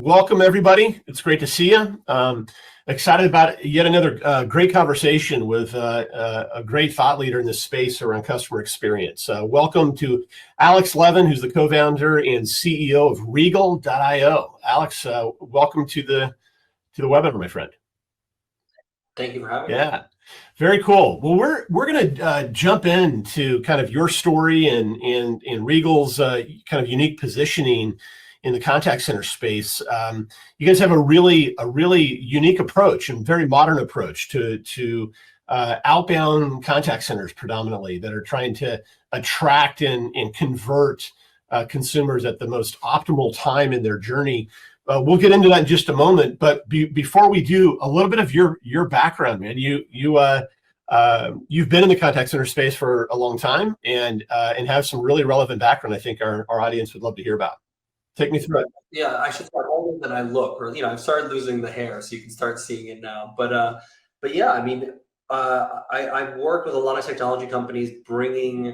welcome everybody. It's great to see you. Excited about yet another great conversation with a great thought leader in this space around customer experience. Welcome to Alex Levin, who's the co-founder and CEO of Regal.io. Alex, welcome to the webinar, my friend. Thank you for having me. Yeah, very cool. Well, we're going to jump into kind of your story and Regal's kind of unique positioning in the contact center space. You guys have a really unique approach and very modern approach to outbound contact centers predominantly that are trying to attract and convert consumers at the most optimal time in their journey. We'll get into that in just a moment, but before we do, a little bit of your background, man. You've been in the contact center space for a long time and have some really relevant background. I think our audience would love to hear about. Take me through it. Yeah, I should start older than I look, or I've started losing the hair, so you can start seeing it now. But yeah, I mean, I've worked with a lot of technology companies, bringing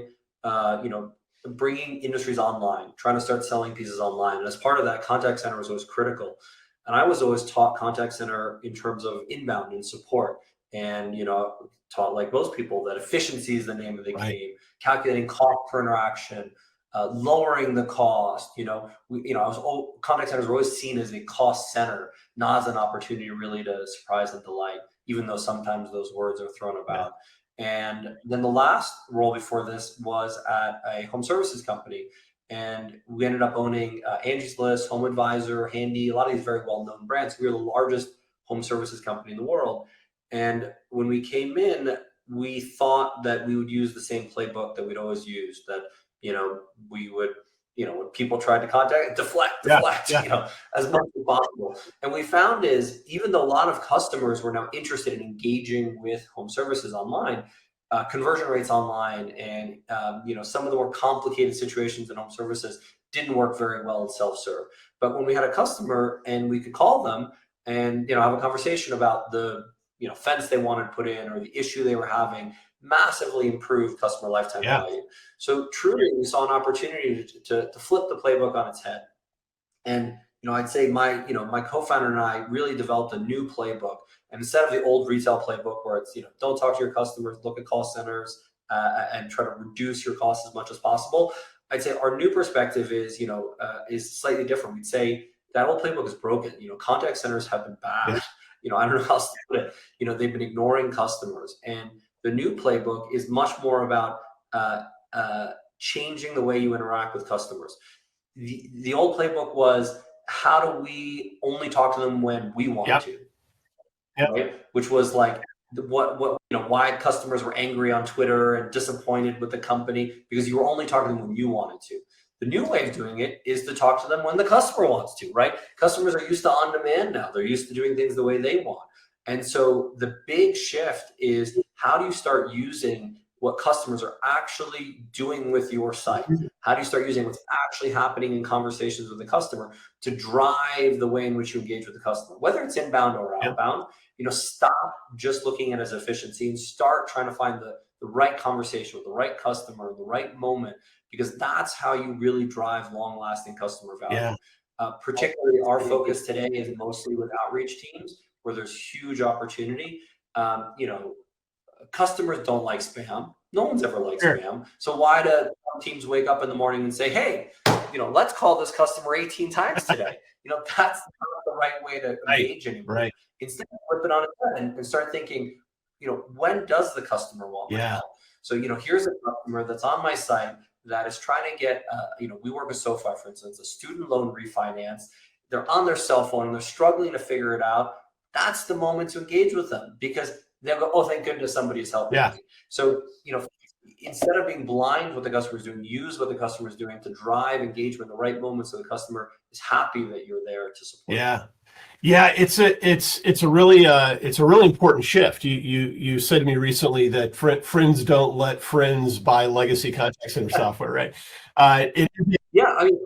industries online, trying to start selling pieces online. And as part of that, contact center was always critical. And I was always taught contact center in terms of inbound and support, and taught like most people that efficiency is the name of the game, calculating cost per interaction. Lowering the cost, contact centers were always seen as a cost center, not as an opportunity really to surprise and delight, even though sometimes those words are thrown about. Yeah. And then the last role before this was at a home services company. And we ended up owning Angie's List, Home Advisor, Handy, a lot of these very well-known brands. We were the largest home services company in the world. And when we came in, we thought that we would use the same playbook that we'd always used, that we would, when people tried to contact, deflect, as much as possible. And we found is, even though a lot of customers were now interested in engaging with home services online, conversion rates online and, some of the more complicated situations in home services didn't work very well in self-serve. But when we had a customer and we could call them and, have a conversation about the, fence they wanted to put in or the issue they were having, massively improved customer lifetime value. So truly, we saw an opportunity to flip the playbook on its head. And I'd say my co-founder and I really developed a new playbook. And instead of the old retail playbook where it's don't talk to your customers, look at call centers, and try to reduce your costs as much as possible, I'd say our new perspective is is slightly different. We'd say that old playbook is broken. Contact centers have been bad. I don't know how else to put it. They've been ignoring customers. And the new playbook is much more about changing the way you interact with customers. The old playbook was, how do we only talk to them when we want to? Right? Which was like why customers were angry on Twitter and disappointed with the company, because you were only talking to them when you wanted to. The new way of doing it is to talk to them when the customer wants to, right? Customers are used to on demand now. They're used to doing things the way they want. And so the big shift is, how do you start using what customers are actually doing with your site? How do you start using what's actually happening in conversations with the customer to drive the way in which you engage with the customer, whether it's inbound or outbound? Stop just looking at it as efficiency and start trying to find the right conversation with the right customer, the right moment, because that's how you really drive long-lasting customer value. Particularly our focus today is mostly with outreach teams, where there's huge opportunity. Customers don't like spam. No one's ever liked spam. So why do some teams wake up in the morning and say, hey, let's call this customer 18 times today? That's not the right way to engage anymore. Instead, flip it on its head and start thinking, when does the customer want my help? So, here's a customer that's on my site that is trying to get, we work with SoFi, for instance, a student loan refinance. They're on their cell phone and they're struggling to figure it out. That's the moment to engage with them, because they'll go, oh, thank goodness somebody's helping me. So, instead of being blind to what the customer is doing, use what the customer is doing to drive engagement in the right moment, so the customer is happy that you're there to support them. Yeah, it's a really important shift. You said to me recently that friends don't let friends buy legacy contact center software, right? Yeah, I mean,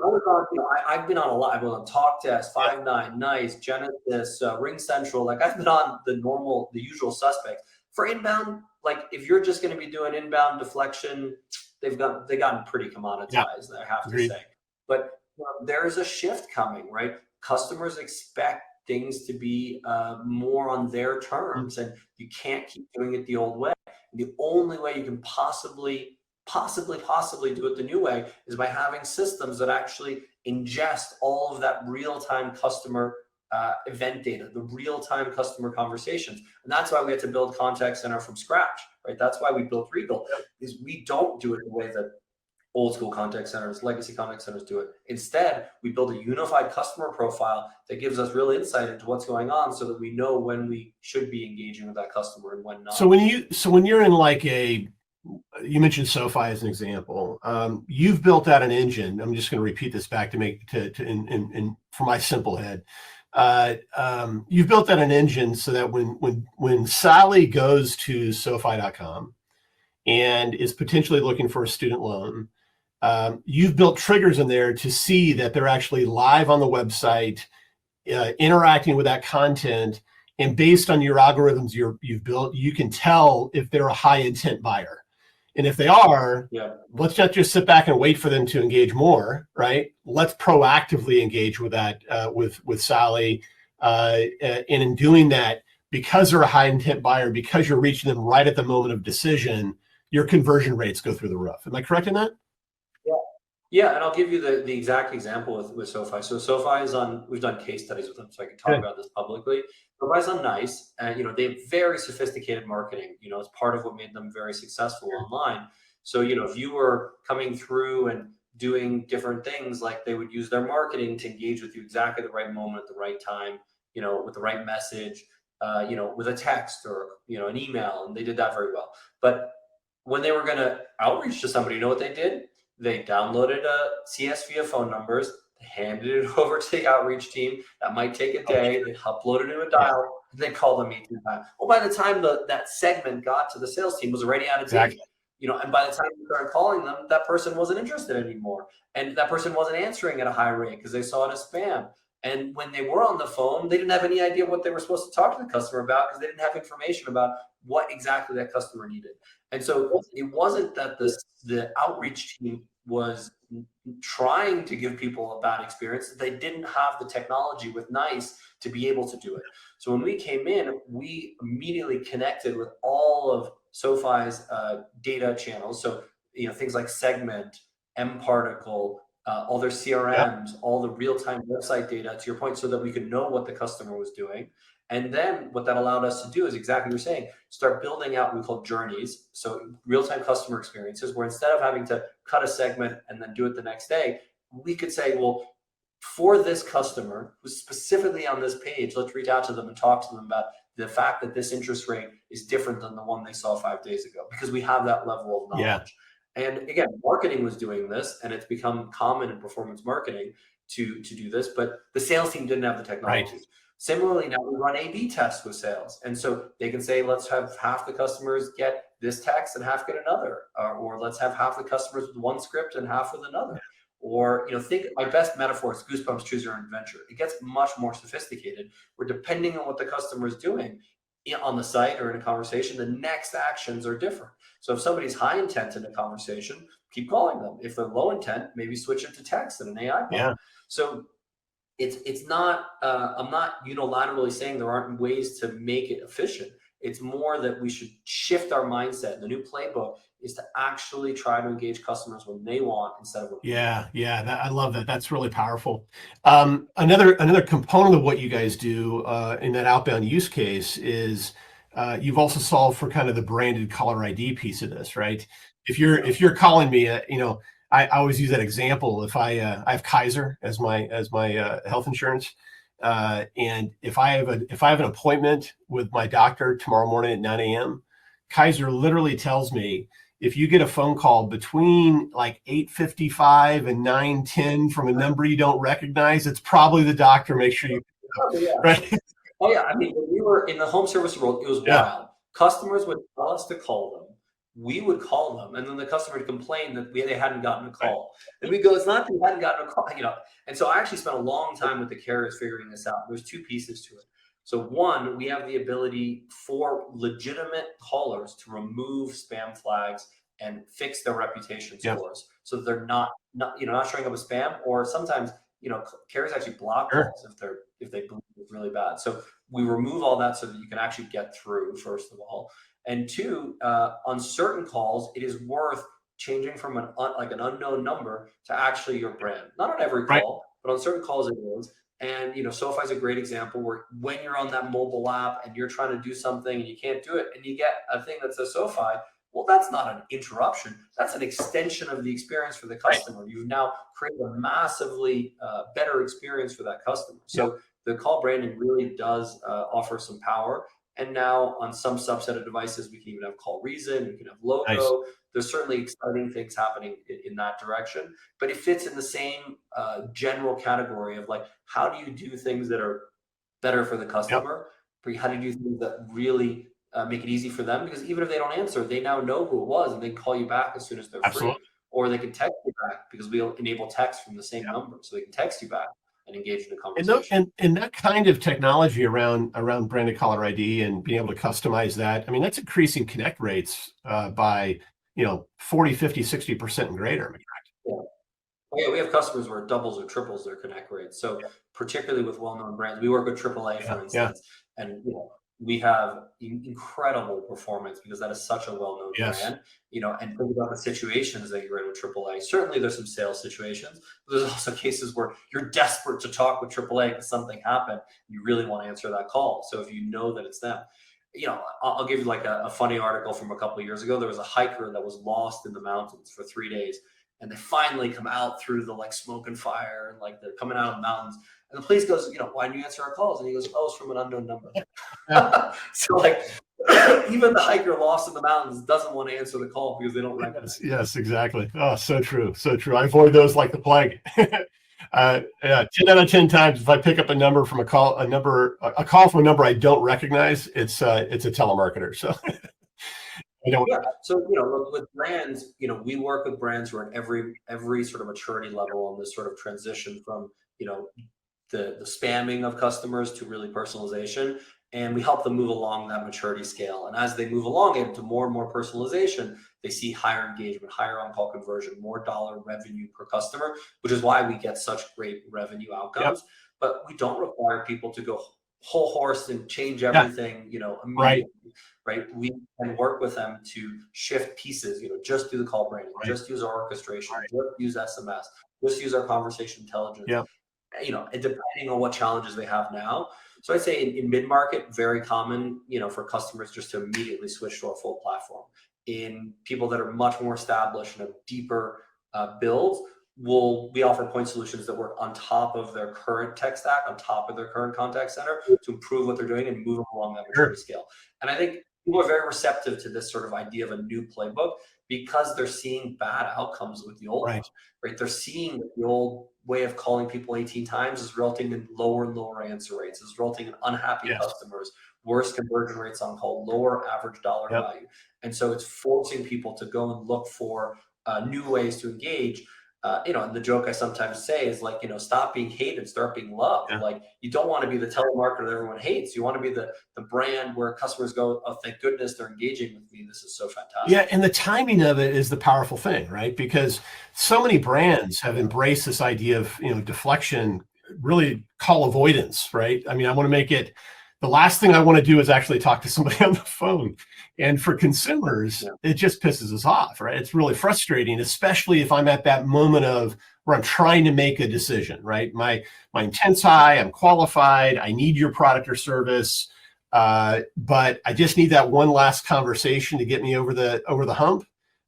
I've been on a lot. I've been on TalkTest, Five9, Nice, Genesis, RingCentral. Like, I've been on the usual suspects. For inbound, like, if you're just going to be doing inbound deflection, they've gotten pretty commoditized, I have to say. But there is a shift coming, right? customers expect things to be more on their terms, and you can't keep doing it the old way. And the only way you can possibly do it the new way is by having systems that actually ingest all of that real-time customer event data, the real-time customer conversations. And that's why we had to build contact center from scratch, right? That's why we built Regal, is we don't do it the way that old school contact centers, legacy contact centers do it. Instead, we build a unified customer profile that gives us real insight into what's going on, so that we know when we should be engaging with that customer and when not. So when you're in like you mentioned SoFi as an example. You've built out an engine. I'm just going to repeat this back for my simple head. You've built out an engine so that when Sally goes to SoFi.com and is potentially looking for a student loan, you've built triggers in there to see that they're actually live on the website, interacting with that content, and based on your algorithms you've built, you can tell if they're a high intent buyer. And if they are, let's not just sit back and wait for them to engage more, right? Let's proactively engage with that, with Sally. And in doing that, because they're a high intent buyer, because you're reaching them right at the moment of decision, your conversion rates go through the roof. Am I correct in that? Yeah, and I'll give you the exact example with SoFi. So SoFi is we've done case studies with them, so I can talk about this publicly. SoFi's on NICE, and they have very sophisticated marketing. It's part of what made them very successful online. So if you were coming through and doing different things, like they would use their marketing to engage with you exactly at the right moment, at the right time, with the right message, with a text or an email, and they did that very well. But when they were going to outreach to somebody, you know what they did? They downloaded a CSV of phone numbers, they handed it over to the outreach team. That might take a day. They upload it to a dial. They call them 18 times. Well, by the time that segment got to the sales team, was already out of date. And by the time you started calling them, that person wasn't interested anymore, and that person wasn't answering at a high rate because they saw it as spam. And when they were on the phone, they didn't have any idea what they were supposed to talk to the customer about, because they didn't have information about what exactly that customer needed. And so it wasn't that the outreach team was trying to give people a bad experience. They didn't have the technology with NICE to be able to do it. So when we came in, we immediately connected with all of SoFi's data channels. So things like Segment, mParticle, all their CRMs, all the real-time website data, to your point, so that we could know what the customer was doing. And then what that allowed us to do is exactly what you're saying, start building out what we call journeys. So real-time customer experiences, where instead of having to cut a segment and then do it the next day, we could say, well, for this customer who's specifically on this page, let's reach out to them and talk to them about the fact that this interest rate is different than the one they saw 5 days ago, because we have that level of knowledge. And again, marketing was doing this, and it's become common in performance marketing to do this, but the sales team didn't have the technology. Right. Similarly, now we run A/B tests with sales. And so they can say, let's have half the customers get this text and half get another, or let's have half the customers with one script and half with another. Or, think my best metaphor is Goosebumps Choose Your Own Adventure. It gets much more sophisticated, where depending on what the customer is doing on the site or in a conversation, the next actions are different. So if somebody's high intent in a conversation, keep calling them. If they're low intent, maybe switch it to text and an AI bot. So it's not, I'm not unilaterally saying there aren't ways to make it efficient. It's more that we should shift our mindset. The new playbook is to actually try to engage customers when they want, instead of when we want. I love that. That's really powerful. Another component of what you guys do in that outbound use case is you've also solved for kind of the branded caller ID piece of this, right? If you're calling me, I always use that example. If I have Kaiser as my health insurance, and if I have an appointment with my doctor tomorrow morning at 9 a.m., Kaiser literally tells me, if you get a phone call between like 8:55 and 9:10 from a number you don't recognize, it's probably the doctor. Make sure you right. Oh yeah, I mean, when we were in the home service world, it was wild. Customers would tell us to call them. We would call them, and then the customer would complain that they hadn't gotten a call. And we go, it's not that you hadn't gotten a call, And so I actually spent a long time with the carriers figuring this out. There's two pieces to it. So one, we have the ability for legitimate callers to remove spam flags and fix their reputation scores, so that they're not showing up as spam. Or sometimes carriers actually block Sure. calls if they believe it's really bad. So we remove all that so that you can actually get through, first of all. And two, on certain calls, it is worth changing from like an unknown number to actually your brand. Not on every Right. call, but on certain calls it is. And SoFi is a great example where when you're on that mobile app and you're trying to do something and you can't do it, and you get a thing that says SoFi, well, that's not an interruption. That's an extension of the experience for the Right. customer. You've now created a massively better experience for that customer. Yep. So the call branding really does offer some power. And now on some subset of devices, we can even have call reason, we can have Nice. logo. There's certainly exciting things happening in that direction, but it fits in the same general category of like, how do you do things that are better for the Yep. customer? But how do you do things that really make it easy for them? Because even if they don't answer, they now know who it was and they can call you back as soon as they're free. Absolutely. Or they can text you back because we'll enable text from the same Yep. number. So they can text you back and engage in a And, conversation. and that kind of technology around branded caller ID and being able to customize that, I mean, that's increasing connect rates by 40, 50, 60% and greater. Yeah. Oh, yeah, we have customers where it doubles or triples their connect rate. So particularly with well-known brands, we work with AAA, for Yeah. Yeah. instance, and we have incredible performance because that is such a well-known Yes. brand. And think about the situations that you're in with AAA. Certainly, there's some sales situations, but there's also cases where you're desperate to talk with AAA because something happened. You really want to answer that call. So if you know that it's them, I'll give you like a funny article from a couple of years ago. There was a hiker that was lost in the mountains for 3 days. And they finally come out through the like smoke and fire, and like they're coming out of the mountains. And the police goes, why didn't you answer our calls? And he goes, oh, it's from an unknown number. So like even the hiker lost in the mountains doesn't want to answer the call because they don't recognize. Yes, exactly. Oh, so true. So true. I avoid those like the plague. Yeah, 10 out of 10 times, if I pick up a number from a call from a number I don't recognize, it's a telemarketer. So Yeah. So, look, with brands, we work with brands who are in every sort of maturity level on this sort of transition from, the spamming of customers to really personalization. And we help them move along that maturity scale. And as they move along into more and more personalization, they see higher engagement, higher on-call conversion, more dollar revenue per customer, which is why we get such great revenue outcomes. Yep. But we don't require people to go whole horse and change Yeah. everything, Right. immediately. Right. We can work with them to shift pieces, just do the call branding, Right. just use our orchestration, Right. just use SMS, just use our conversation intelligence, Yeah. and depending on what challenges they have now. So I'd say in mid-market, very common, for customers just to immediately switch to our full platform. In people that are much more established and have deeper builds, we offer point solutions that work on top of their current tech stack, on top of their current contact center to improve what they're doing and move them along that maturity scale. And I think people are very receptive to this sort of idea of a new playbook because they're seeing bad outcomes with the old one, right? They're seeing that the old way of calling people 18 times is resulting in lower and lower answer rates, is resulting in unhappy customers, worse conversion rates on call, lower average dollar value. And so it's forcing people to go and look for new ways to engage. And the joke I sometimes say is like, stop being hated, start being loved. Yeah. Like, you don't want to be the telemarketer that everyone hates. You want to be the brand where customers go, oh, thank goodness they're engaging with me. This is so fantastic. Yeah, and the timing of it is the powerful thing, right? Because so many brands have embraced this idea of, deflection, really call avoidance, right? I mean, I want to make it, the last thing I want to do is actually talk to somebody on the phone. And for consumers, it just pisses us off, right? It's really frustrating, especially if I'm at that moment of where I'm trying to make a decision, right? My intent's high, I'm qualified, I need your product or service, but I just need that one last conversation to get me over the hump.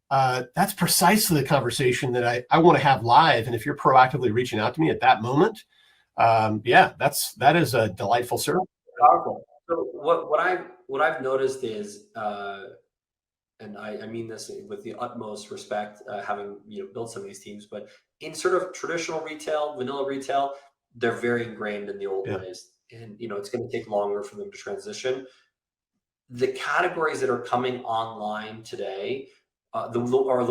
That's precisely the conversation that I want to have live. And if you're proactively reaching out to me at that moment, that is a delightful service. Powerful. So what I've noticed is, and I mean this with the utmost respect, having built some of these teams, but in sort of traditional retail, vanilla retail, they're very ingrained in the old ways, and it's going to take longer for them to transition. The categories that are coming online today are the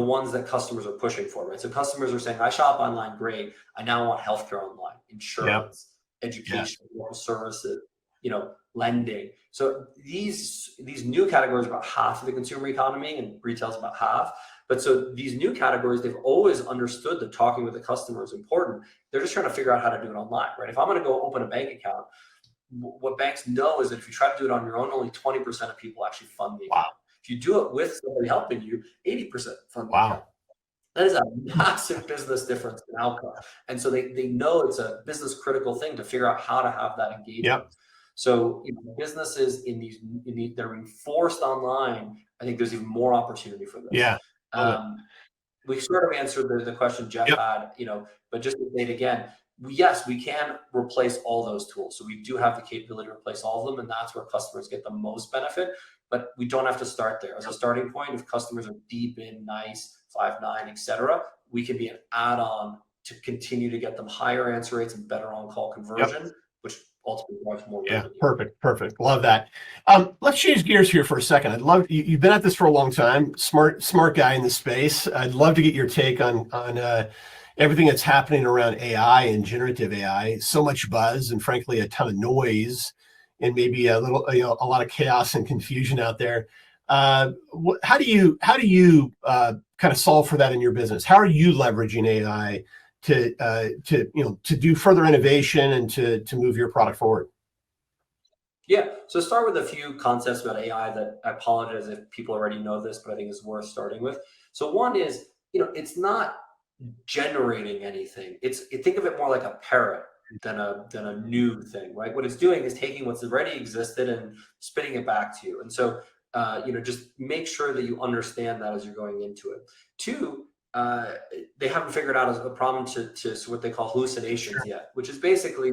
ones that customers are pushing for, right? So customers are saying, I shop online, great. I now want healthcare online, insurance, education, local services. lending. So these new categories are about half of the consumer economy, and retail is about half. But so these new categories, they've always understood that talking with the customer is important. They're just trying to figure out how to do it online, right? If I'm going to go open a bank account, what banks know is that if you try to do it on your own, only 20% of people actually fund the account. If you do it with somebody helping you, 80% fund the account. That is a massive business difference in outcome. And so they know it's a business critical thing to figure out how to have that engagement. So businesses that are being forced online, I think there's even more opportunity for this. We sort of answered the question Jeff had, but just to say it again, yes, we can replace all those tools. So we do have the capability to replace all of them, and that's where customers get the most benefit. But we don't have to start there. As a starting point, if customers are deep in NICE, Five9, et cetera, we can be an add-on to continue to get them higher answer rates and better on-call conversion, which ultimately drives more revenue. Perfect. Love that. Let's change gears here for a second. I'd love you've been at this for a long time, smart guy in the space. I'd love to get your take on everything that's happening around AI and generative AI. So much buzz and frankly a ton of noise, and maybe a lot of chaos and confusion out there. How do you kind of solve for that in your business? How are you leveraging AI to do further innovation and to move your product forward? Yeah, so start with a few concepts about AI that I apologize if people already know this, but I think is worth starting with. So one is, it's not generating anything. Think of it more like a parrot than a new thing, right? What it's doing is taking what's already existed and spitting it back to you. And so, just make sure that you understand that as you're going into it. Two, they haven't figured out a problem to what they call hallucinations yet, which is basically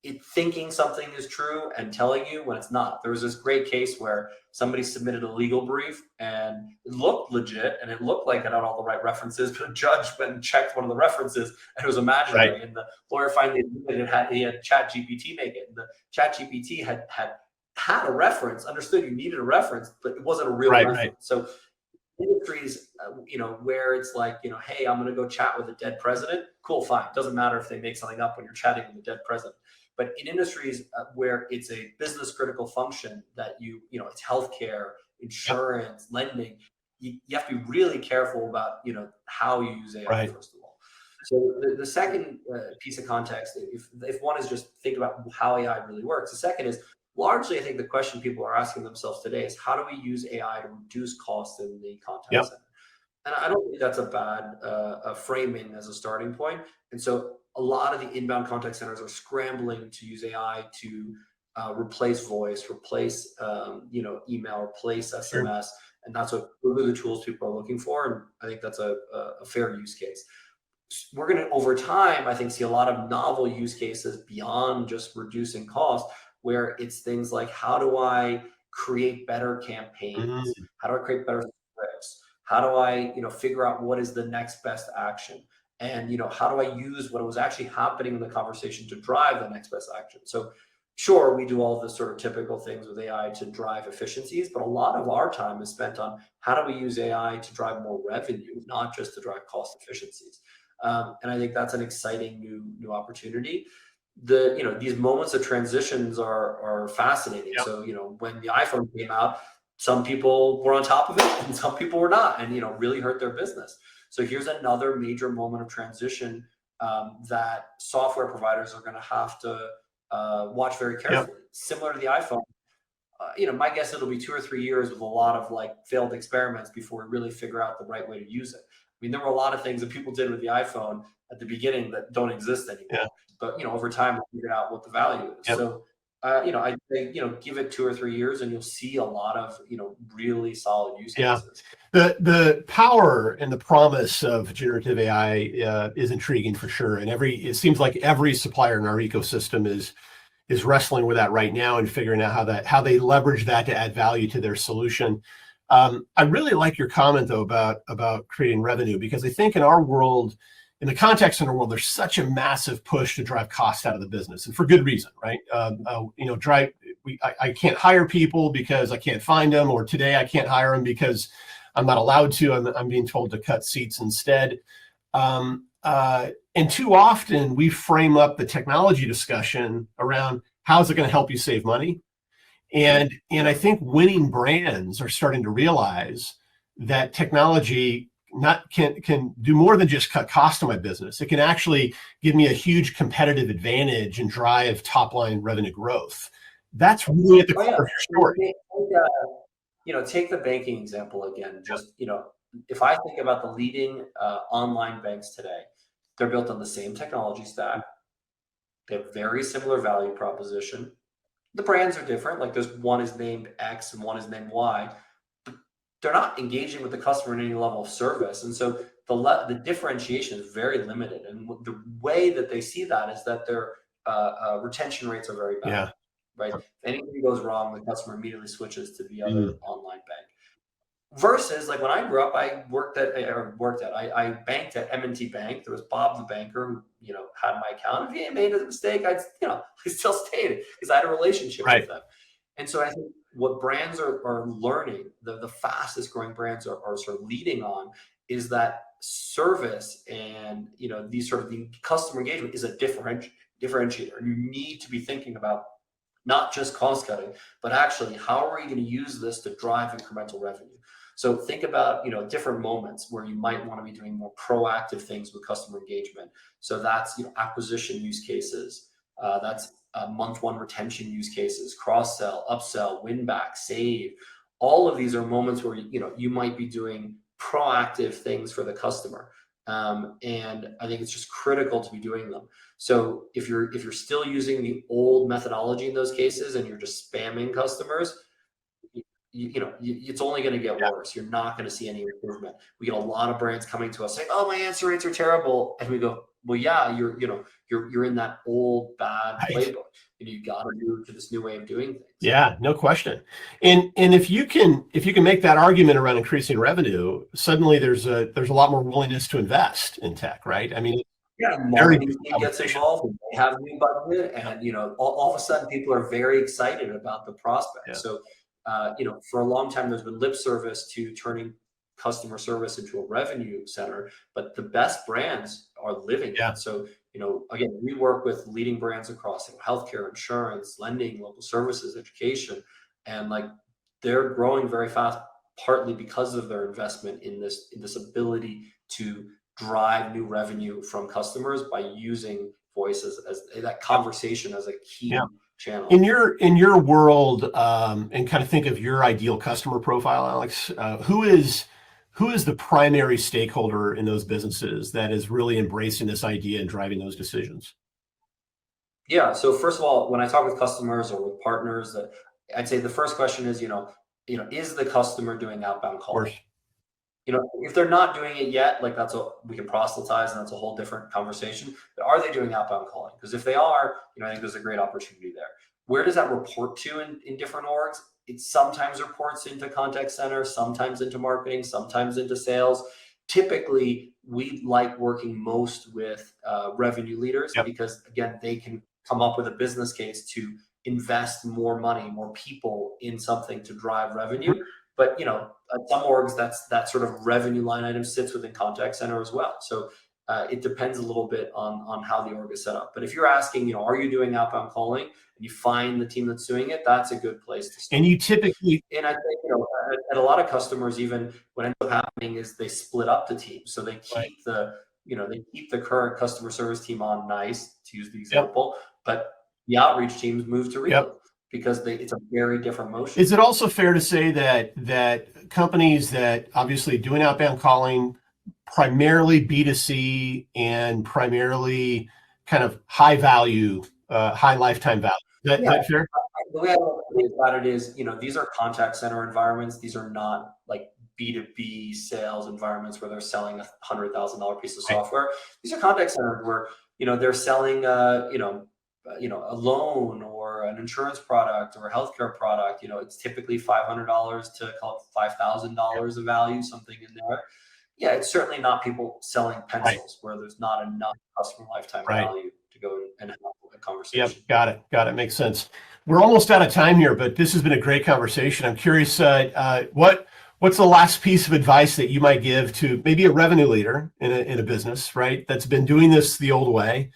it thinking something is true and telling you when it's not. There was this great case where somebody submitted a legal brief and it looked legit and it looked like it had all the right references, but a judge went and checked one of the references and it was imaginary. And the lawyer finally admitted he had ChatGPT make it. And the ChatGPT had a reference, understood you needed a reference, but it wasn't a real reference. So industries, where it's like, hey, I'm going to go chat with a dead president. Cool, fine. Doesn't matter if they make something up when you're chatting with a dead president. But in industries where it's a business critical function that it's healthcare, insurance, lending, you have to be really careful about, how you use AI, first of all. So the second piece of context, if one is just think about how AI really works, the second is largely, I think the question people are asking themselves today is how do we use AI to reduce costs in the contact center? And I don't think that's a bad framing as a starting point. And so a lot of the inbound contact centers are scrambling to use AI to replace voice, replace email, replace SMS, and those are the tools people are looking for. And I think that's a fair use case. We're going to, over time, I think, see a lot of novel use cases beyond just reducing cost, where it's things like, how do I create better campaigns? How do I create better scripts? How do I, figure out what is the next best action? And, how do I use what was actually happening in the conversation to drive the next best action? So sure, we do all the sort of typical things with AI to drive efficiencies, but a lot of our time is spent on how do we use AI to drive more revenue, not just to drive cost efficiencies. And I think that's an exciting new opportunity. These moments of transitions are fascinating. So, when the iPhone came out, some people were on top of it and some people were not, and, really hurt their business. So here's another major moment of transition that software providers are going to have to watch very carefully. Similar to the iPhone, my guess it'll be 2 or 3 years with a lot of failed experiments before we really figure out the right way to use it. I mean, there were a lot of things that people did with the iPhone at the beginning that don't exist anymore. But over time, we'll figure out what the value is. So, I think give it 2 or 3 years, and you'll see a lot of really solid use cases. The power and the promise of generative AI is intriguing for sure, and it seems like every supplier in our ecosystem is wrestling with that right now and figuring out how they leverage that to add value to their solution. I really like your comment though about creating revenue, because I think in our world, in the contact center world, there's such a massive push to drive costs out of the business, and for good reason, right? I can't hire people because I can't find them, or today I can't hire them because I'm not allowed to. I'm being told to cut seats instead. And too often we frame up the technology discussion around how's it going to help you save money? And I think winning brands are starting to realize that technology can do more than just cut cost on my business. It can actually give me a huge competitive advantage and drive top line revenue growth. That's really at the core of your story. Take the banking example again. Just, if I think about the leading online banks today, they're built on the same technology stack. They have very similar value proposition. The brands are different. Like there's one is named X and one is named Y. They're not engaging with the customer in any level of service. And so the differentiation is very limited. And the way that they see that is that their retention rates are very bad. Yeah. Right? If anything goes wrong, the customer immediately switches to the other online bank. Versus, like when I grew up, I banked at M&T Bank. There was Bob the banker who, had my account. If he made a mistake, I still stayed because I had a relationship with them. And so I think what brands are learning, the fastest growing brands are sort of leading on, is that service and these sort of the customer engagement is a differentiator. You need to be thinking about not just cost cutting, but actually how are we going to use this to drive incremental revenue? So think about, different moments where you might want to be doing more proactive things with customer engagement. So that's, acquisition use cases. That's month one retention use cases, cross sell, upsell, win back, save. All of these are moments where, you might be doing proactive things for the customer. And I think it's just critical to be doing them. So if you're still using the old methodology in those cases and you're just spamming customers, it's only going to get worse. You're not going to see any improvement. We get a lot of brands coming to us saying, "Oh, my answer rates are terrible," and we go, "Well, yeah, you're in that old bad playbook. You got to move to this new way of doing things." Yeah, no question. And if you can make that argument around increasing revenue, suddenly there's a lot more willingness to invest in tech, right? I mean, marketing team gets involved and they have a new budget, and all of a sudden people are very excited about the prospect. So for a long time there's been lip service to turning customer service into a revenue center, but the best brands are living it. So again, we work with leading brands across healthcare, insurance, lending, local services, education, and like they're growing very fast, partly because of their investment in this ability to drive new revenue from customers by using voice as that conversation as a key channel. In your world, and kind of think of your ideal customer profile, Alex, who is the primary stakeholder in those businesses that is really embracing this idea and driving those decisions? Yeah. So first of all, when I talk with customers or with partners, I'd say the first question is, is the customer doing outbound calling? If they're not doing it yet, like we can proselytize, and that's a whole different conversation. But are they doing outbound calling? Because if they are, I think there's a great opportunity there. Where does that report to in different orgs? It sometimes reports into contact center, sometimes into marketing, sometimes into sales. Typically, we like working most with revenue leaders because, again, they can come up with a business case to invest more money, more people in something to drive revenue. But at some orgs, that sort of revenue line item sits within contact center as well. So it depends a little bit on how the org is set up. But if you're asking, are you doing outbound calling, and you find the team that's doing it, that's a good place to start. And you typically, and I think at a lot of customers, even what ends up happening is they split up the team, so they keep they keep the current customer service team on nice, to use the example, but the outreach teams move to Regal. Because it's a very different motion. Is it also fair to say that companies that obviously doing outbound calling, primarily B2C and primarily kind of high value, high lifetime value? Is that fair? The way I look at it is, these are contact center environments. These are not like B2B sales environments where they're selling $100,000 piece of software. These are contact centers where, they're selling, a loan or an insurance product or a healthcare product. It's typically $500 to call it $5,000 of value, something in there. Yeah, it's certainly not people selling pencils where there's not enough customer lifetime value to go and have a conversation. Got it. Makes sense. We're almost out of time here, but this has been a great conversation. I'm curious, what's the last piece of advice that you might give to maybe a revenue leader in a business, right, that's been doing this the old way,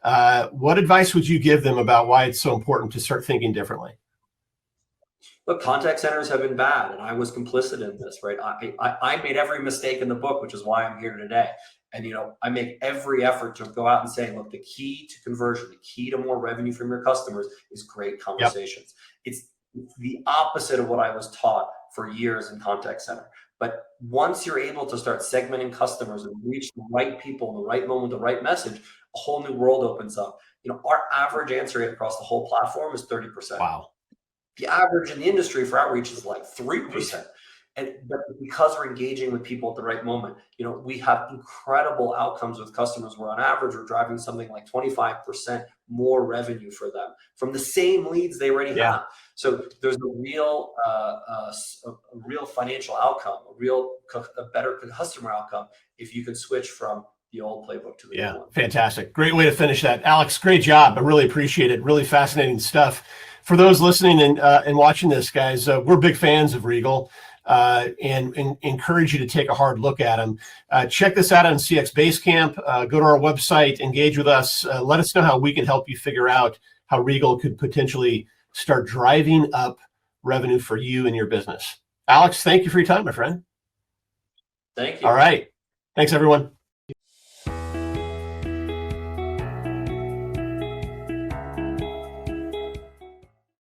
what advice would you give them about why it's so important to start thinking differently? Look, contact centers have been bad, and I was complicit in this, right? I made every mistake in the book, which is why I'm here today. And I make every effort to go out and say, look, the key to conversion, the key to more revenue from your customers is great conversations. Yep. It's the opposite of what I was taught for years in contact center. But once you're able to start segmenting customers and reach the right people in the right moment, the right message, a whole new world opens up. Our average answer rate across the whole platform is 30%. Wow. The average in the industry for outreach is like 3%. But because we're engaging with people at the right moment, we have incredible outcomes with customers where on average, we're driving something like 25% more revenue for them from the same leads they already have. So there's a real financial outcome, a better customer outcome if you can switch from the old playbook to the new one. Fantastic. Great way to finish that. Alex, great job. I really appreciate it. Really fascinating stuff. For those listening and watching this, guys, we're big fans of Regal and encourage you to take a hard look at them. Check this out on CX Basecamp. Go to our website, engage with us. Let us know how we can help you figure out how Regal could potentially start driving up revenue for you and your business. Alex, thank you for your time, my friend. Thank you. All right. Thanks, everyone.